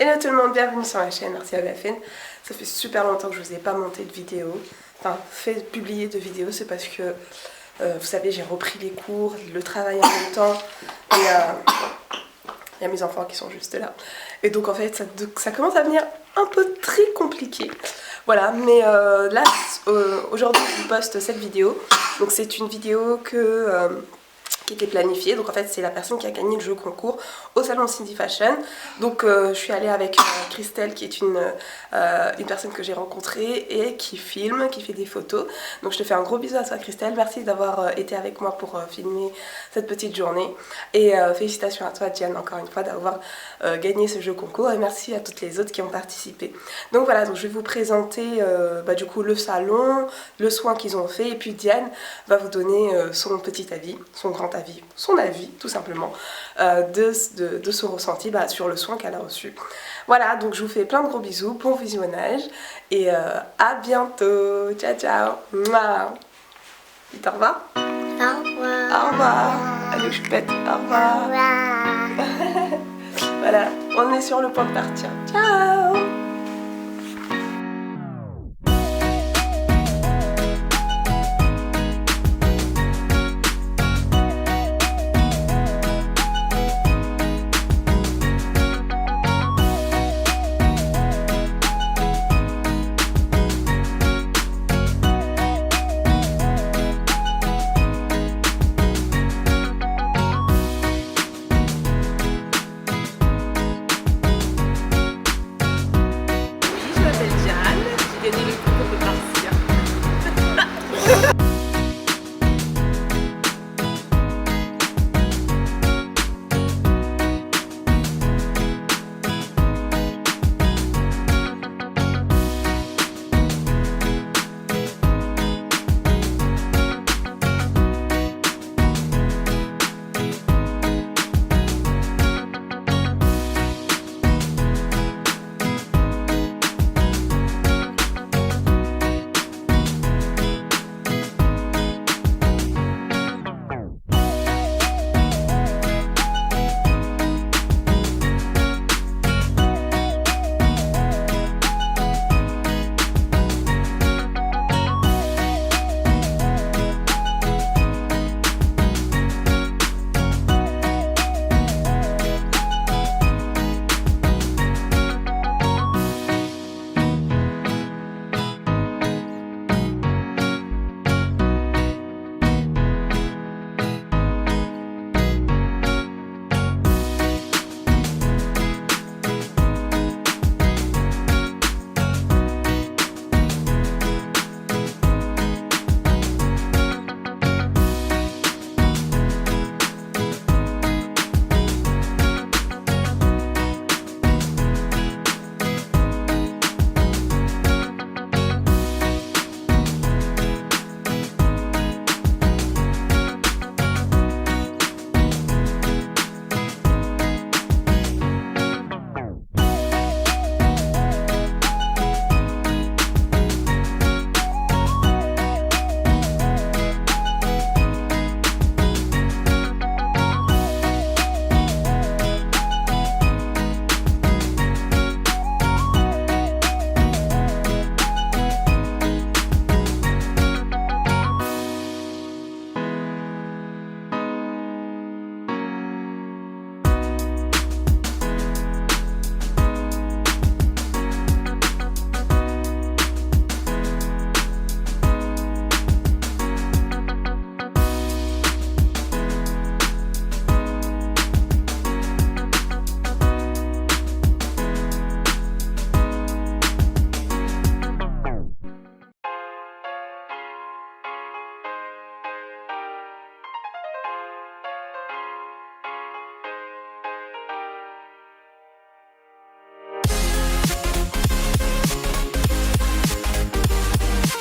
Hello tout le monde, bienvenue sur ma chaîne Marcia Bafin. Ça fait super longtemps que je vous ai pas monté de vidéo, enfin fait publier de vidéos, c'est parce que vous savez j'ai repris les cours, le travail en même temps, et il y a mes enfants qui sont juste là. Et donc en fait ça commence à devenir un peu très compliqué. Voilà, mais là aujourd'hui je vous poste cette vidéo. Donc c'est une vidéo qui était planifiée, donc en fait c'est la personne qui a gagné le jeu concours au salon Cindy Fashion. Donc je suis allée avec Christelle qui est une personne que j'ai rencontrée et qui filme, qui fait des photos. Donc je te fais un gros bisou à toi Christelle, merci d'avoir été avec moi pour filmer cette petite journée et félicitations à toi Diane encore une fois d'avoir gagné ce jeu concours et merci à toutes les autres qui ont participé. Donc voilà, donc je vais vous présenter du coup le salon, le soin qu'ils ont fait et puis Diane va vous donner son petit avis, son grand avis, son avis tout simplement de son ressenti sur le soin qu'elle a reçu. Voilà, donc je vous fais plein de gros bisous, bon visionnage et à bientôt, ciao ciao. Mouah. Dites au revoir. Au revoir. Au revoir. Allez, je pète. Au revoir. Au revoir. Voilà, on est sur le point de partir. Ciao.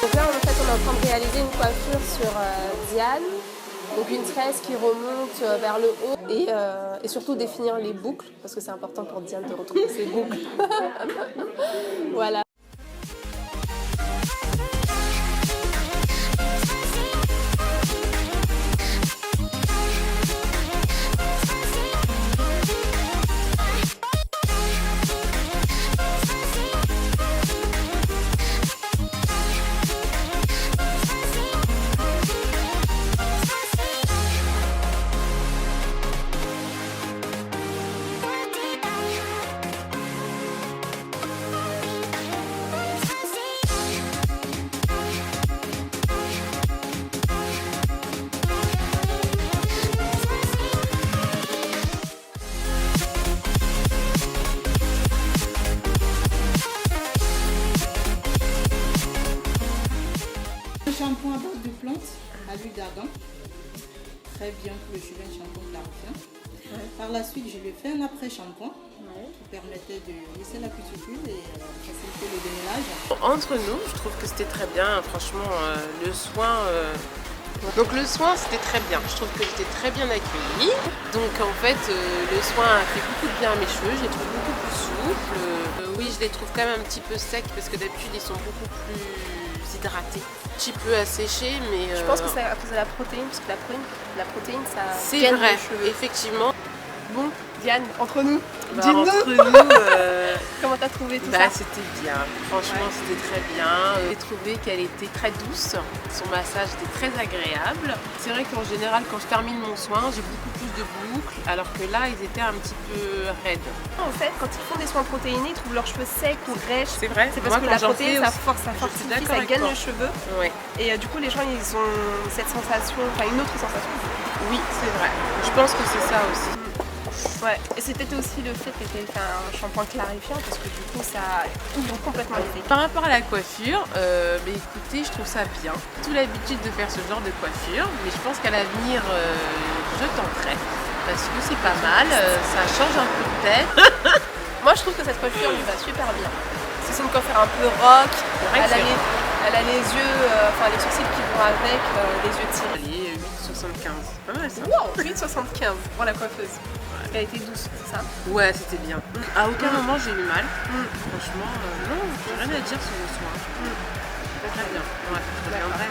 Donc là, en fait, on est en train de réaliser une coiffure sur Diane. Donc une tresse qui remonte vers le haut et surtout définir les boucles parce que c'est important pour Diane de retrouver ses boucles. Voilà. pétillante à l'huile d'argan. Très bien pour le cheveu, un shampoing clarifiant. Ouais. Par la suite, je lui ai fait un après-shampoing qui permettait de laisser la cuticule et faciliter le démêlage. Entre nous, je trouve que c'était très bien. Franchement, le soin... Donc le soin, c'était très bien. Je trouve que j'étais très bien accueillie. Donc en fait, le soin a fait beaucoup de bien à mes cheveux. Je les trouve beaucoup plus souples. Oui, je les trouve quand même un petit peu secs parce que d'habitude, ils sont beaucoup plus hydratés. Un petit peu asséchés, mais... Je pense que c'est à cause de la protéine, parce que la protéine ça c'est gagne vrai, les cheveux. effectivement. Bon, Diane, entre nous, Dis-nous entre nous, comment t'as trouvé tout ça? C'était bien, franchement c'était très bien. J'ai trouvé qu'elle était très douce, son massage était très agréable. C'est vrai qu'en général quand je termine mon soin, j'ai beaucoup plus de boucles, alors que là ils étaient un petit peu raides. En fait, quand ils font des soins protéinés, ils trouvent leurs cheveux secs ou rêches. C'est vrai. C'est parce que la protéine ça fortifie, ça gagne le cheveu. Ouais. Et du coup les gens ils ont cette sensation, enfin une autre sensation. Oui, c'est vrai. Je pense que c'est ça aussi. Ouais, et c'était aussi le fait que tu aies fait un shampoing clarifiant parce que du coup ça ouvre complètement les feuilles. Par rapport à la coiffure, écoutez, je trouve ça bien. J'ai tout l'habitude de faire ce genre de coiffure, mais je pense qu'à l'avenir, je tenterai parce que c'est pas mal, ça change un peu de tête. Moi je trouve que cette coiffure lui va super bien. C'est une coiffure un peu rock, elle a les yeux, les sourcils qui vont avec, les yeux tirés. 8,75, pas mal ça. Wow, 8,75 pour la coiffeuse. Elle était douce, c'est ça? Ouais, c'était bien. À aucun moment j'ai eu mal. Franchement, non, j'ai rien à dire sur le soin. Très bien. Ouais, je reviendrai.